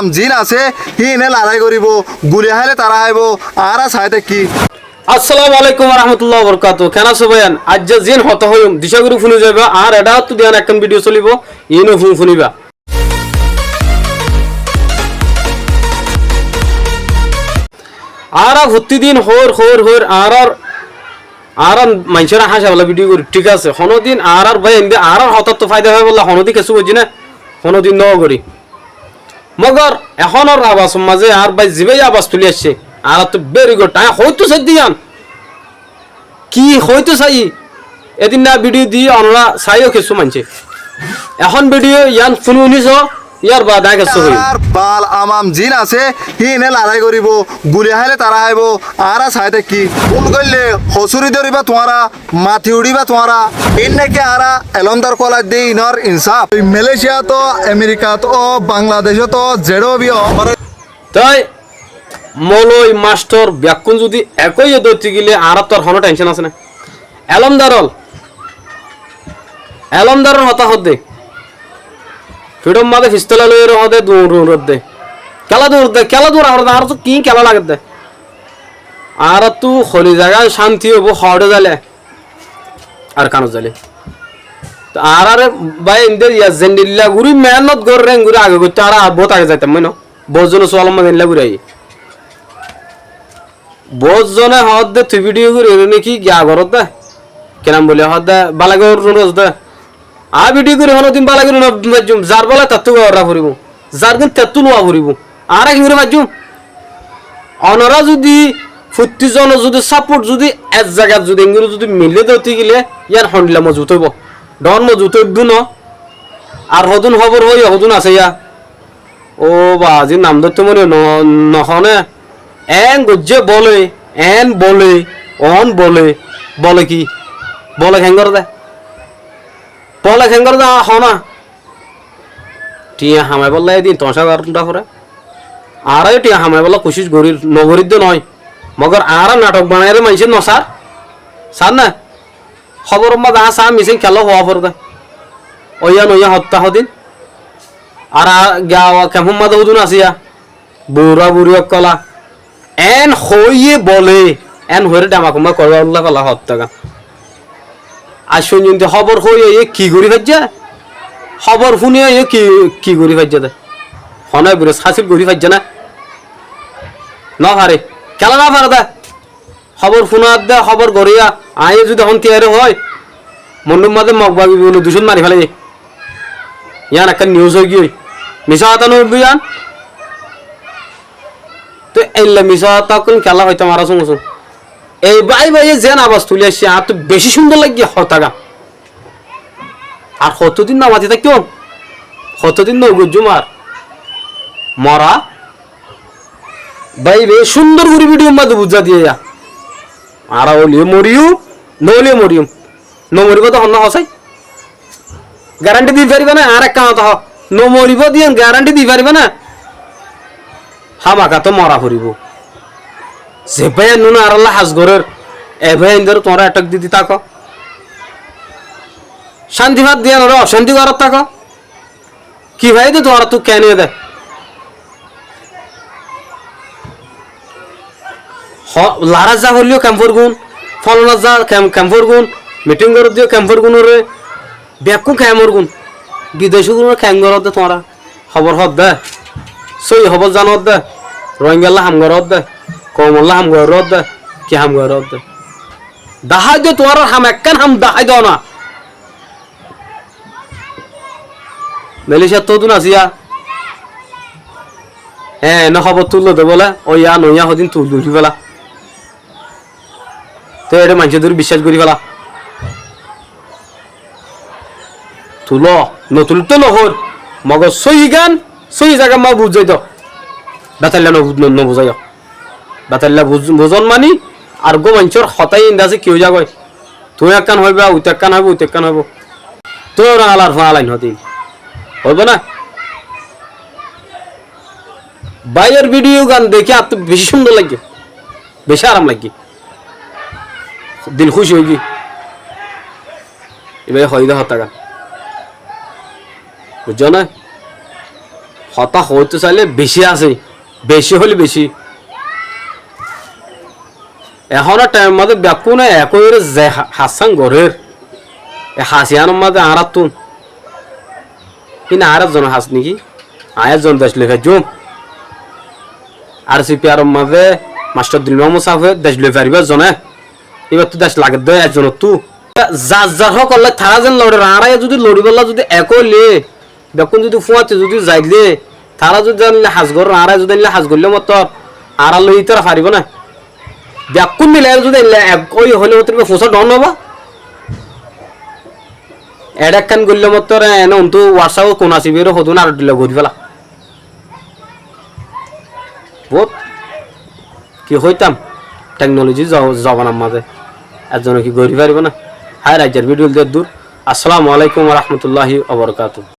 জিন আছে হিনে লড়াই করিব গুলি হাইলে তারা আইব আর সাইতে কি আসসালামু আলাইকুম ওয়া রাহমাতুল্লাহি ওয়া বারাকাতুহু কেন আছো ভাইয়ান আজ যে জিন হত হইম দিশাগুরু ফুনি যাইবা আর এটা তো দিয়ান একখান ভিডিও চলিব ইনো ফুনিবা আর প্রতিদিন হোর আর মানুষের হাসা বলা ভিডিও করি ঠিক আছে কোনোদিন আর ভাই এমনি আর হঠাৎ তো ফায়দা হয় বললা কোনোদিন কিছু বুঝি না কোনোদিন ন করি মগর এখন আর আবাস মাঝে আর ভাই জিবেই আবাস তুলি আসছে আর তো ভেরি গুড হয়তো চাই দিয়ান কি হয়তো চাই এদিন না ভিডিও দিয়ে আমরা চাইও কিছু মানছে এখন ভিডিও ইয়ান শুনি শুনিছ ইয়ার বা দেখা গেছে আর বাল আমাম জিন আছে হিনে লড়াই করিব গুলি হাইলে তারা আইব আর সাইতে কি কোন কইলে হসুরি ধরিবা তোমারা মাথি উড়িবা তোমারা ইন নাকি আরা এলমদার কলা দে ইনর ইনসাফ মালয়েশিয়া তো আমেরিকা তো বাংলাদেশ তো জেডো বি তাই মলই মাস্টার ব্যাকুন যদি একই দইতে গেলে আর তোর কোনো টেনশন আছে না এলমদারর হতাহত দে ফিডম মাদে ফিস্তলা লইর হদে দূর দে খেলা দূর আর তো কি খেলা লাগে দে আর তু খলি জায়গা শান্তি হবো হড়ে জালে আর কানো জালে আর ভাই ইন্দের ইয়াজেন্ডিল্লা গুরি মেহনত গর রেং গুরি আগে করতে আর বহুত আগে যাইতাম মই ন বহুজন সোয়াল মা দিল্লা গুরি বহুত জনে হদ দে তুই ভিডিও গুরি নাকি গিয়া ঘরত দে কেনাম বলে হদ দে বালাগর রোজ দে আ ভিডিও করে হলো দিন বালা করে বাজুম যার বলা তত্ত্ব ওরা ফুরিব যার দিন তেত্তু নোয়া ফুরিব আর কি করে বাজুম অনরা যদি ফুট্টিজন যদি সাপোর্ট যদি এক জায়গা যদি এঙ্গুলো যদি মিলে দতে গেলে ইয়ার হন্ডিলা মজবুত হইব ডন মজবুত হইব ন আর হদুন খবর হই হদুন আছে ইয়া ও বাজি নাম ধরতে মনে নহনে এন গজ্জে বলে এন বলে অন বলে কি বলে খেঙ্গর দে বলে খেঙ্গর দা হনা টিয়া হামাই বললে এদিন তসা গারটা করে আর টিয়া হামাই বললা কোশিশ গরির নগরিদ্য নয় মগর আর নাটক বানাইরে মানুষের নসার সার না খবর মা দা সা মিসিং খেলো হওয়া পর দা ওইয়া নইয়া হত্যা হদিন আর গাওয়া কেমন মা দৌদুন আসিয়া বুড়া বুড়ি কলা এন হইয়ে বলে এন হইরে ডামাকুমা করবা উল্লা কলা হত্যা গা আর শুনি খবর হয়ে কি করি ভাজ্যা খবর শুনিয়ে কি করি ভাজ্যা দে হনাই বুড়ে শাসিল করি ভাজ্যা না পারে খেলা না পারে দে খবর শুনার দে খবর গড়িয়া আয়ে যদি এখন তিয়ারে হয় মন্ডুর মাঝে মগবাবি বলে দূষণ মারি ফেলে ইয়ান একটা নিউজ হয়ে গিয়ে মিশা হাতা নবী ইয়ান তো এইলা মিশা হাতা কোন খেলা হয়তো মারা শুনছো এই ভাই যেন আওয়াজ তুলে আসছে আর তো বেশি সুন্দর লাগে হতাগা আর কতদিন না মাতি থাকতো কতদিন না জুমার মরা ভাই সুন্দর করে ভিডিও মাঝে বুঝা দিয়ে যা আর ওলিও মরিও নলিও মরিও ন মরিব তো হন্না হসাই গ্যারান্টি দিয়ে পারিবে না আর এক কাম তো ন মরিব দিয়ে গ্যারান্টি দিয়ে পারিবে না হামাকা তো মরা ফুরিব যে ভাই নুন আর আল্লাহ হাজগরের এ ভাই ইন্দর তোমরা অ্যাটাক দিদি তাকো শান্তি ভাত দিয়ে না অশান্তি করার তাকো কি ভাই তো তোমরা তুই কেন দে লারা যা হলিও ক্যাম্পর গুণ ফলনা যা ক্যাম্পর গুণ মিটিং করে দিও ক্যাম্পর গুণরে ব্যাকু ক্যাম্পর গুণ বিদেশি গুণ ক্যাম্পর দে তোমরা খবর হদ দে সই খবর জানত দে রোহিঙ্গাল্লা হামগরত দে কমল্লা হাম গরত দে কি হাম গরত দে দাহাই দে তোর হাম একখান হাম দাহাই দাও না মেলিশা তো তুন আসিয়া হ্যাঁ না খবর তুললো দে বলে ওই ইয়া নইয়া হদিন তুল ধরি ফেলা তো এটা মানুষের ধরে বিশ্বাস করি ফেলা তুলো নতুন তো নহর মগজ সই গান সই জায়গা মা বুঝাই দাও বেতাল্লা নবুঝাই বাতাল্লা বুঝন মানি আর গো মানুষের হতাই ইন্দাছে কেউ যাগয় তুই একখান হইবা উইতে একখান হইব উইতে একখান হইব তোর আলার ফালাইন হতি হইব না বাইরের ভিডিও গান দেখে আর তো বেশি সুন্দর লাগে বেশি আরাম লাগে দিল খুশি হয়ে গি এবার হয় দা হত্যা গান বুঝছো না হতা হইতে চাইলে বেশি আছে, বেশি হলে বেশি। এখন টাইম মাঝে ব্যাকু না একই যে হাসান ঘরের হাসিয়ানোর মাঝে আর তুন কিন্তু আর একজন হাস নাকি আরেকজন দেশ লেখা জুম আর সিপিআর মাঝে মাস্টার দিলমা মুসাফে দেশ লে পারিবার জনে এবার তো দেশ লাগে দেয় একজন তু যার যার হোক করলে তারা যেন লড়ে আড়াই যদি লড়ি বললা যদি একই লে বেকুন যদি ফুয়াতে যদি যাইলে তারা যদি জানলে হাজ ঘর আড়াই যদি হাজ করলে মত আর লই তারা পারিব না বেকুন মিলে যদি একই হলে তুমি ফোসা ডন হবা এডাকান করলে মত এনে অন্তু হোয়াটসঅ্যাপ কোন আসিবের হদুন আর দিলে ঘুরি ফেলা বহুত কি হইতাম টেকনোলজি জবানার মাঝে একজন কি ঘুরি পারিব না হায় রাজ্যের ভিডিও দূর। আসসালামু আলাইকুম রহমতুল্লাহি ওয়া বারাকাতুহু।